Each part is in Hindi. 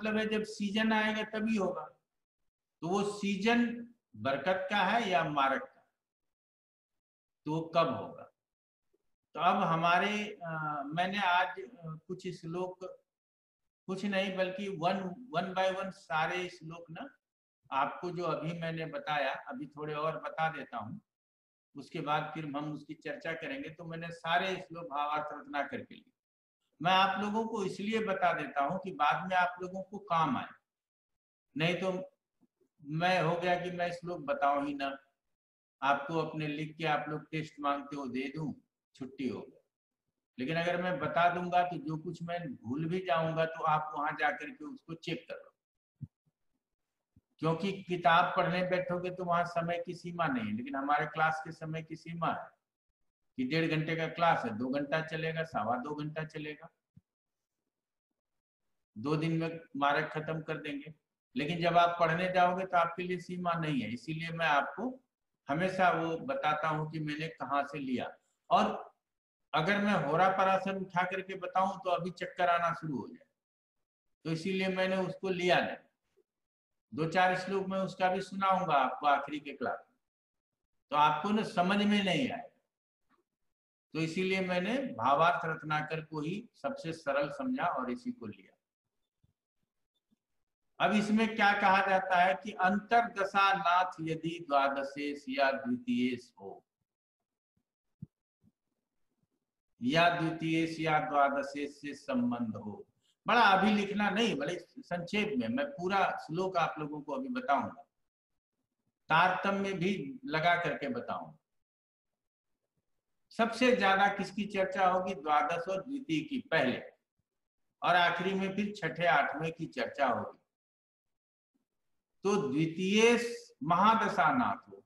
मतलब है जब सीजन आएगा तभी होगा। तो वो सीजन बरकत का है या मारक का, तो वो कब होगा। तो अब हमारे मैंने आज कुछ श्लोक, कुछ नहीं बल्कि वन बाय वन सारे श्लोक ना आपको जो अभी मैंने बताया, अभी थोड़े और बता देता हूँ, उसके बाद फिर हम उसकी चर्चा करेंगे। तो मैंने सारे श्लोक भावार्थ रचना करके लिए, मैं आप लोगों को इसलिए बता देता हूँ कि बाद में आप लोगों को काम आए। नहीं तो मैं हो गया कि मैं श्लोक बताऊं ही ना, आपको अपने लिख के आप लोग टेस्ट मांगते हो दे दूं, छुट्टी हो गई। लेकिन अगर मैं बता दूंगा तो जो कुछ मैं भूल भी जाऊंगा तो आप वहां जाकर के उसको चेक कर लो, क्योंकि किताब पढ़ने बैठोगे तो वहां समय की सीमा नहीं है। लेकिन हमारे क्लास के समय की सीमा है कि 1.5 घंटे का क्लास है, 2 घंटा चलेगा, 2.25 घंटा चलेगा, 2 दिन में मार्क खत्म कर देंगे। लेकिन जब आप पढ़ने जाओगे तो आपके लिए सीमा नहीं है, इसीलिए मैं आपको हमेशा वो बताता हूँ कि मैंने कहाँ से लिया। और अगर मैं होरा पराशर उठा करके बताऊं तो अभी चक्कर आना शुरू हो जाए, तो इसीलिए मैंने उसको लिया नहीं। 2-4 श्लोक में उसका भी सुनाऊंगा आपको आखिरी के क्लास में, तो आपको ना समझ में नहीं आएगा। तो इसीलिए मैंने भावार्थ रत्नाकर को ही सबसे सरल समझा और इसी को लिया। अब इसमें क्या कहा जाता है कि अंतरदशा नाथ यदि द्वादशेश या द्वितीयेश हो, या द्वितीयेश या द्वादशेश से संबंध हो। बड़ा अभी लिखना नहीं, बड़े संक्षेप में मैं पूरा श्लोक आप लोगों को अभी बताऊंगा, तारतम्य भी लगा करके बताऊंगा। सबसे ज्यादा किसकी चर्चा होगी, द्वादश और द्वितीय की पहले, और आखिरी में फिर छठे आठवें की चर्चा होगी। तो द्वितीय महादशानाथ हो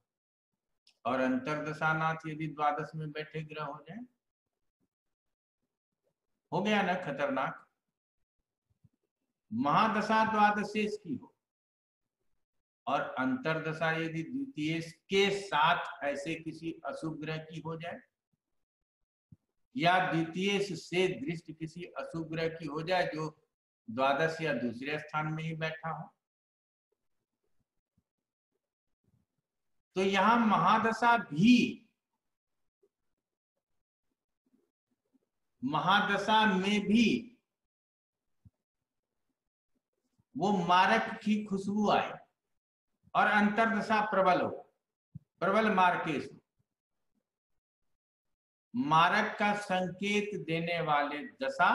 और अंतरदशानाथ यदि द्वादश में बैठे ग्रह हो जाए, हो गया ना खतरनाक। महादशा द्वादशेश की हो और अंतरदशा यदि द्वितीय के साथ ऐसे किसी अशुभ ग्रह की हो जाए, या द्वितीय से दृष्ट किसी अशुभ ग्रह की हो जाए जो द्वादश या दूसरे स्थान में ही बैठा हो, तो यहां महादशा भी, महादशा में भी वो मारक की खुशबू आए और अंतरदशा प्रबल हो, प्रबल मार्केश हो। मारक का संकेत देने वाले दशा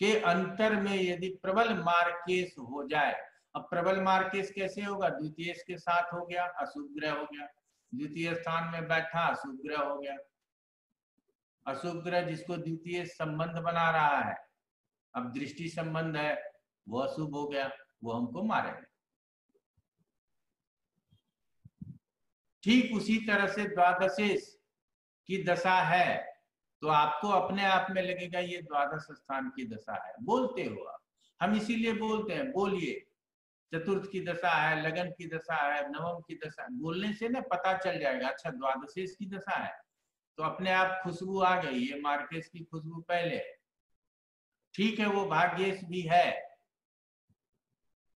के अंतर में यदि प्रबल मार्केश हो जाए, अब प्रबल मार्केश कैसे होगा, द्वितीय के साथ हो गया, अशुभ ग्रह हो गया, द्वितीय स्थान में बैठा अशुभ ग्रह हो गया। अशुभ ग्रह जिसको द्वितीय संबंध बना रहा है, अब दृष्टि संबंध है, वो अशुभ हो गया, वो हमको मारेगा। ठीक उसी तरह से द्वादशेश की दशा है तो आपको अपने आप में लगेगा ये द्वादश स्थान की दशा है। बोलते हो आप, हम इसीलिए बोलते हैं बोलिए, चतुर्थ की दशा है, लगन की दशा है, नवम की दशा, बोलने से ना पता चल जाएगा अच्छा द्वादशेश की दशा है, तो अपने आप खुशबू आ गई, ये मार्केश की खुशबू पहले है। ठीक है वो भाग्येश भी है,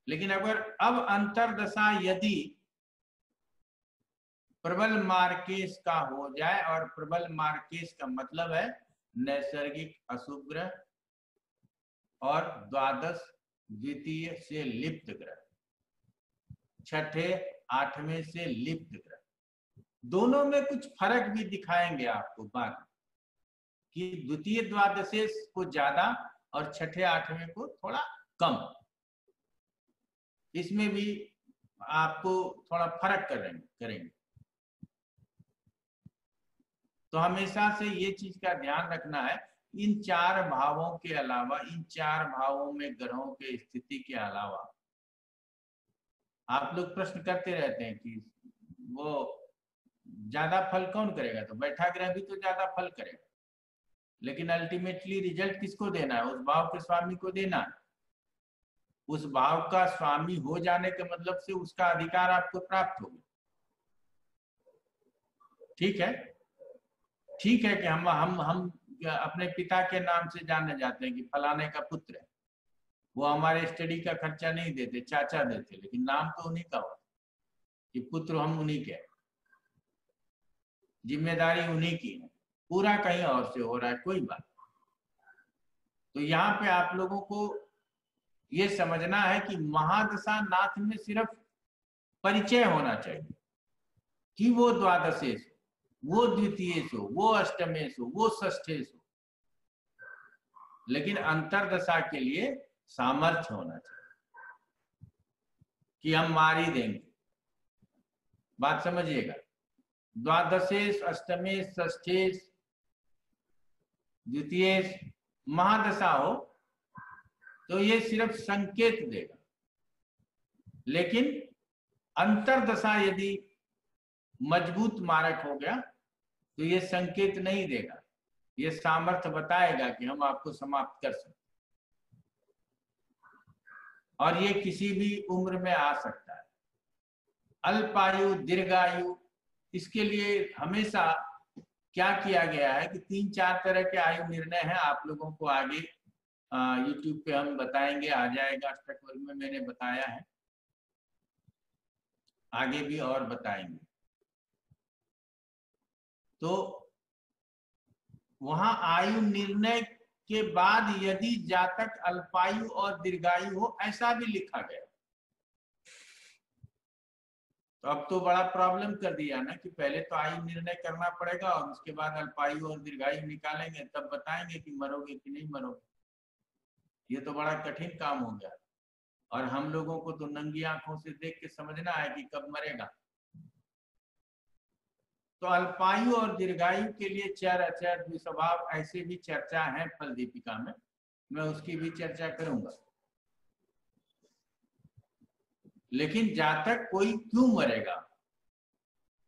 लेकिन अगर अब अंतरदशा यदि प्रबल मार्केश का हो जाए, और प्रबल मार्केश का मतलब है नैसर्गिक अशुभ ग्रह और द्वादश द्वितीय से लिप्त ग्रह, छठे आठवें से लिप्त ग्रह, दोनों में कुछ फर्क भी दिखाएंगे आपको बाद में, कि द्वितीय द्वादशेश को ज्यादा और छठे आठवें को थोड़ा कम, इसमें भी आपको थोड़ा फर्क करेंगे। तो हमेशा से ये चीज का ध्यान रखना है, इन 4 भावों के अलावा, इन 4 भावों में ग्रहों के स्थिति के अलावा, आप लोग प्रश्न करते रहते हैं कि वो ज्यादा फल कौन करेगा, तो बैठा ग्रह भी तो ज्यादा फल करेगा, लेकिन अल्टीमेटली रिजल्ट किसको देना है, उस भाव के स्वामी को देना है। उस भाव का स्वामी हो जाने के मतलब से उसका अधिकार आपको प्राप्त होगा। ठीक है, ठीक है कि हम अपने पिता के नाम से जाने जाते हैं कि फलाने का पुत्र है। वो हमारे स्टडी का खर्चा नहीं देते, चाचा देते, लेकिन नाम तो उन्हीं का होता कि पुत्र हम उन्हीं के हैं, जिम्मेदारी उन्हीं की है, पूरा कहीं और से हो रहा है, कोई बात। तो यहाँ पे आप लोगों को ये समझना है कि महादशा नाथ में सिर्फ परिचय होना चाहिए कि वो द्वादशेश, वो द्वितीयेश हो, वो अष्टमेश हो, वो षष्ठेश हो, लेकिन अंतरदशा के लिए सामर्थ्य होना चाहिए कि हम मार ही देंगे। बात समझिएगा, द्वादशेश, अष्टमेश, षष्ठेश, द्वितीयेश महादशा हो तो ये सिर्फ संकेत देगा, लेकिन अंतरदशा यदि मजबूत मारक हो गया तो ये संकेत नहीं देगा, ये सामर्थ्य बताएगा कि हम आपको समाप्त कर सकते, और ये किसी भी उम्र में आ सकता है। अल्पायु, दीर्घायु, इसके लिए हमेशा क्या किया गया है कि 3-4 तरह के आयु निर्णय हैं। आप लोगों को आगे YouTube पे हम बताएंगे, आ जाएगा, अष्टक वर्ग में मैंने बताया है, आगे भी और बताएंगे। तो वहां आयु निर्णय के बाद यदि जातक अल्पायु और दीर्घायु हो, ऐसा भी लिखा गया, तो अब तो बड़ा प्रॉब्लम कर दिया ना कि पहले तो आयु निर्णय करना पड़ेगा और उसके बाद अल्पायु और दीर्घायु निकालेंगे, तब बताएंगे कि मरोगे कि नहीं मरोगे। ये तो बड़ा कठिन काम हो गया, और हम लोगों को तो नंगी आंखों से देख के समझना है कि कब मरेगा। तो अल्पायु और दीर्घायु के लिए चर, अचर, द्विस्वभाव, ऐसे भी चर्चा है फल दीपिका में, मैं उसकी भी चर्चा करूंगा। लेकिन जातक कोई क्यों मरेगा?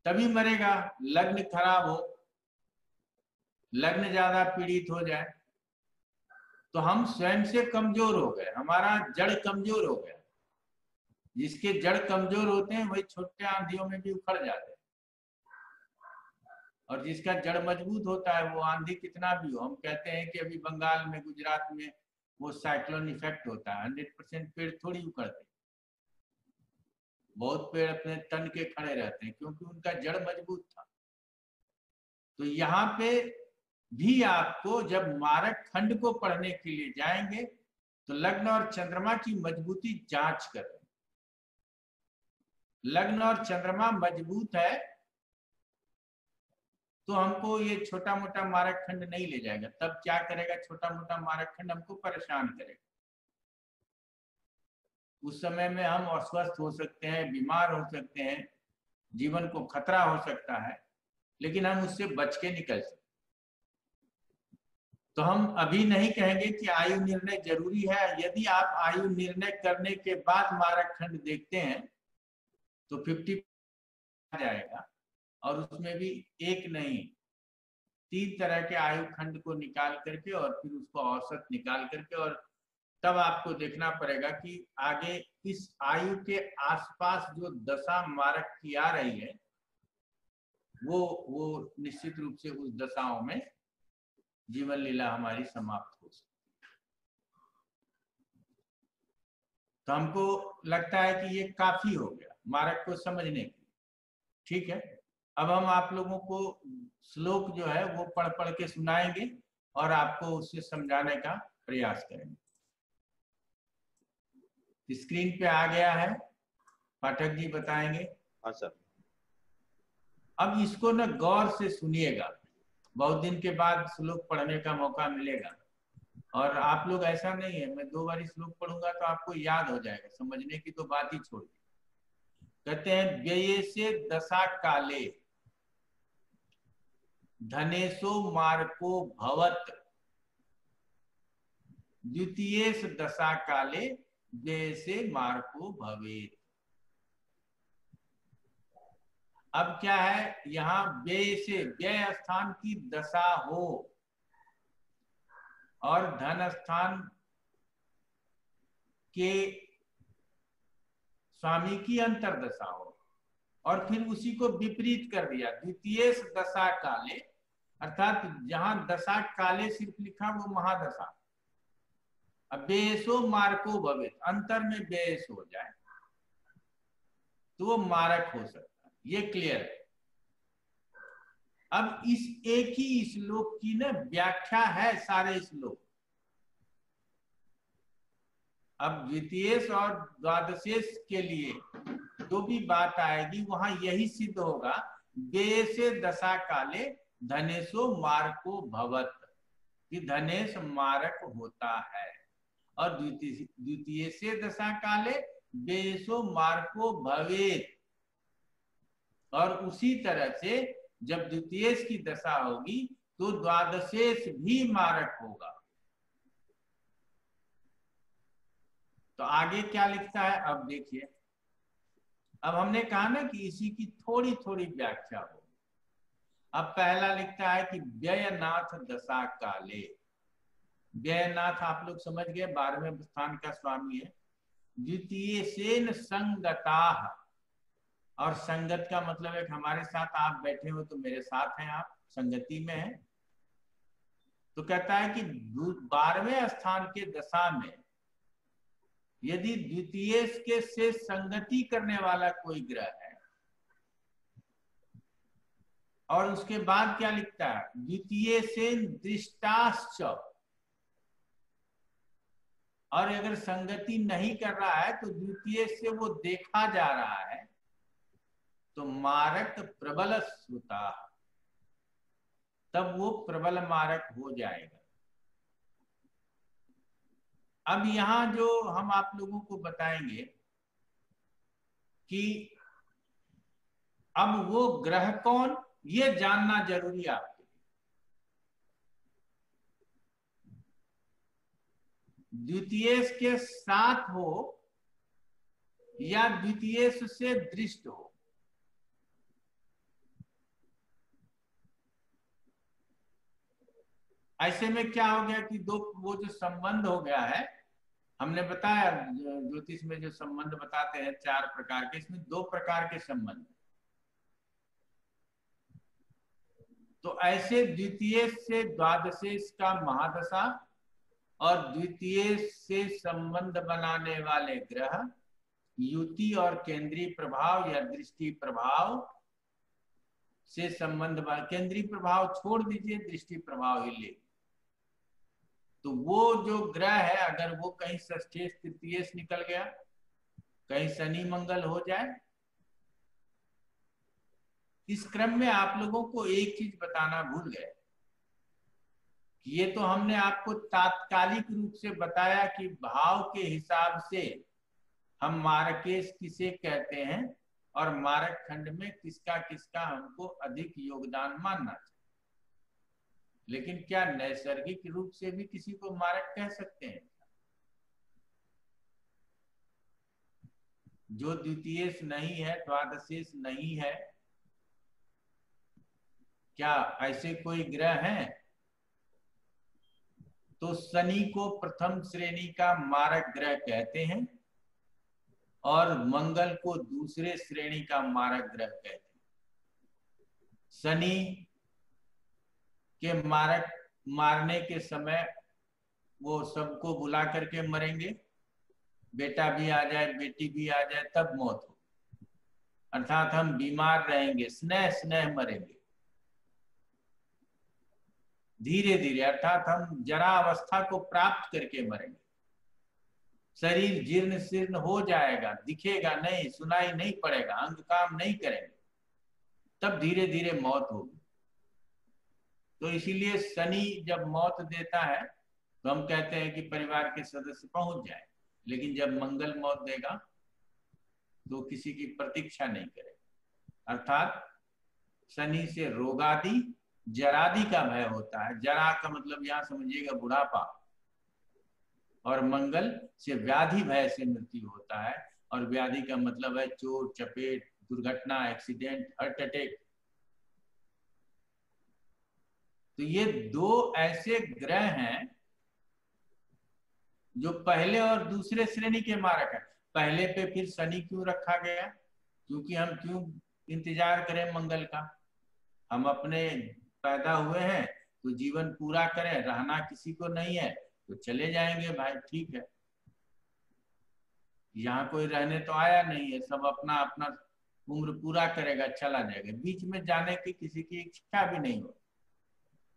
तभी मरेगा लग्न खराब हो, लग्न ज्यादा पीड़ित हो जाए, तो हम स्वयं से कमजोर हो गए, हमारा जड़ कमजोर हो गया। जिसके जड़ कमजोर होते हैं वही छोटे आंधियों में भी उखड़ जाते हैं, और जिसका जड़ मजबूत होता है वो आंधी कितना भी हो, हम कहते हैं कि अभी बंगाल में, गुजरात में वो साइक्लोन इफेक्ट होता है, 100% पेड़ थोड़ी उखड़ते, बहुत पेड़ अपने तन के खड़े रहते हैं क्योंकि उनका जड़ मजबूत था। तो यहाँ पे भी आपको जब मारक खंड को पढ़ने के लिए जाएंगे तो लग्न और चंद्रमा की मजबूती जांच करें। लग्न और चंद्रमा मजबूत है तो हमको ये छोटा मोटा मारक खंड नहीं ले जाएगा। तब क्या करेगा? छोटा मोटा मारक खंड हमको परेशान करेगा। उस समय में हम अस्वस्थ हो सकते हैं, बीमार हो सकते हैं, जीवन को खतरा हो सकता है, लेकिन हम उससे बच के निकल सकते। तो हम अभी नहीं कहेंगे कि आयु निर्णय जरूरी है। यदि आप आयु निर्णय करने के बाद मारक खंड देखते हैं तो 50 आ जाएगा, और उसमें भी एक नहीं 3 तरह के आयु खंड को निकाल करके और फिर उसको औसत निकाल करके, और तब आपको देखना पड़ेगा कि आगे इस आयु के आसपास जो दशा मारक की आ रही है वो निश्चित रूप से उस दशाओं में जीवन लीला हमारी समाप्त हो सकती है। तो हमको लगता है कि ये काफी हो गया मारक को समझने के लिए, ठीक है। अब हम आप लोगों को श्लोक जो है वो पढ़ पढ़ के सुनाएंगे और आपको उससे समझाने का प्रयास करेंगे। स्क्रीन पे आ गया है, पाठक जी बताएंगे। हाँ सर। अब इसको ना गौर से सुनिएगा, बहुत दिन के बाद श्लोक पढ़ने का मौका मिलेगा, और आप लोग ऐसा नहीं है मैं 2 बार श्लोक पढ़ूंगा तो आपको याद हो जाएगा, समझने की तो बात ही छोड़ दी। कहते हैं व्यये से दशा काले धनेशो मार्को भवत, द्वितीयेश दशा काले व्यय से मार्को भवेत। अब क्या है, यहाँ व्यय से, व्यय स्थान की दशा हो और धन स्थान के स्वामी की अंतरदशा हो, और फिर उसी को विपरीत कर दिया, द्वितीयेश दशा काले अर्थात जहां दशा काले सिर्फ लिखा वो महादशा। अब बेयसो मारको भवित, अंतर में बेयस हो जाए तो वो मारक हो सकता है, ये क्लियर है। अब इस एक ही श्लोक की ना व्याख्या है सारे श्लोक। अब द्वितीयेश और द्वादशेश के लिए जो भी बात आएगी वहां यही सिद्ध होगा, बेयसे दशा काले धनेशो मारको भवत, कि धनेश मारक होता है। और द्वितीय से दशा काले बेयसो मारको भवेत, और उसी तरह से जब द्वितीयेश की दशा होगी तो द्वादशेश भी मारक होगा। तो आगे क्या लिखता है अब देखिए। अब हमने कहा ना कि इसी की थोड़ी थोड़ी व्याख्या हो। अब पहला लिखता है कि व्ययनाथ दशा काले। व्ययनाथ आप लोग समझ गए, 12वें स्थान का स्वामी है। द्वितीय सेन संगता, और संगत का मतलब है हमारे साथ आप बैठे हो तो मेरे साथ हैं, आप संगति में हैं। तो कहता है कि 12वें स्थान के दशा में यदि द्वितीय के से संगति करने वाला कोई ग्रह है, और उसके बाद क्या लिखता है, द्वितीय से दृष्टाश्च, और अगर संगति नहीं कर रहा है तो द्वितीय से वो देखा जा रहा है, तो मारक प्रबल श्रुता, तब वो प्रबल मारक हो जाएगा। अब यहां जो हम आप लोगों को बताएंगे कि अब वो ग्रह कौन, ये जानना जरूरी है आपके लिए। द्वितीय के साथ हो या द्वितीय से दृष्ट हो, ऐसे में क्या हो गया कि दो वो जो संबंध हो गया है, हमने बताया ज्योतिष में जो संबंध बताते हैं 4 प्रकार के, इसमें 2 प्रकार के संबंध। तो ऐसे द्वितीय से द्वादशेश का महादशा और द्वितीय से संबंध बनाने वाले ग्रह युति और केंद्रीय प्रभाव या दृष्टि प्रभाव से संबंध, केंद्रीय प्रभाव छोड़ दीजिए, दृष्टि प्रभाव ही ले। तो वो जो ग्रह है अगर वो कहीं षष्ठेश तृतीयेश निकल गया, कहीं शनि मंगल हो जाए, इस क्रम में आप लोगों को एक चीज बताना भूल गए, ये तो हमने आपको तात्कालिक रूप से बताया कि भाव के हिसाब से हम मारकेश किसे कहते हैं और मारक खंड में किसका किसका हमको अधिक योगदान मानना चाहिए। लेकिन क्या नैसर्गिक रूप से भी किसी को मारक कह सकते हैं? जो द्वितीयेश नहीं है, द्वादशेश नहीं है, क्या ऐसे कोई ग्रह हैं? तो शनि को प्रथम श्रेणी का मारक ग्रह कहते हैं और मंगल को दूसरे श्रेणी का मारक ग्रह कहते हैं। शनि के मारक मारने के समय वो सबको बुला करके मरेंगे, बेटा भी आ जाए बेटी भी आ जाए तब मौत हो, अर्थात हम बीमार रहेंगे, स्नेह स्नेह मरेंगे धीरे धीरे, अर्थात हम जरा अवस्था को प्राप्त करके मरेंगे। शरीर जीर्ण शीर्ण हो जाएगा, दिखेगा नहीं, सुनाई नहीं पड़ेगा, अंग काम नहीं करेंगे, तब धीरे धीरे मौत होगी। तो इसीलिए शनि जब मौत देता है तो हम कहते हैं कि परिवार के सदस्य पहुंच जाए, लेकिन जब मंगल मौत देगा तो किसी की प्रतीक्षा नहीं करेगा। अर्थात शनि से रोगादि जरादि का भय होता है, जरा का मतलब यहां समझिएगा बुढ़ापा, और मंगल से व्याधि भय से मृत्यु होता है, और व्याधि का मतलब है चोट चपेट, दुर्घटना, एक्सीडेंट, हार्ट अटैक। तो ये 2 ऐसे ग्रह हैं जो पहले और दूसरे श्रेणी के मारक है। पहले पे फिर शनि क्यों रखा गया? क्योंकि हम क्यों इंतजार करें मंगल का, हम अपने पैदा हुए हैं तो जीवन पूरा करें, रहना किसी को नहीं है तो चले जाएंगे भाई, ठीक है। यहाँ कोई रहने तो आया नहीं है, सब अपना अपना उम्र पूरा करेगा चला जाएगा, बीच में जाने की किसी की इच्छा भी नहीं हो।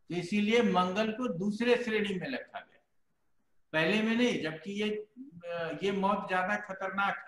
तो इसीलिए मंगल को दूसरे श्रेणी में रखा गया, पहले में नहीं, जबकि ये मौत ज्यादा खतरनाक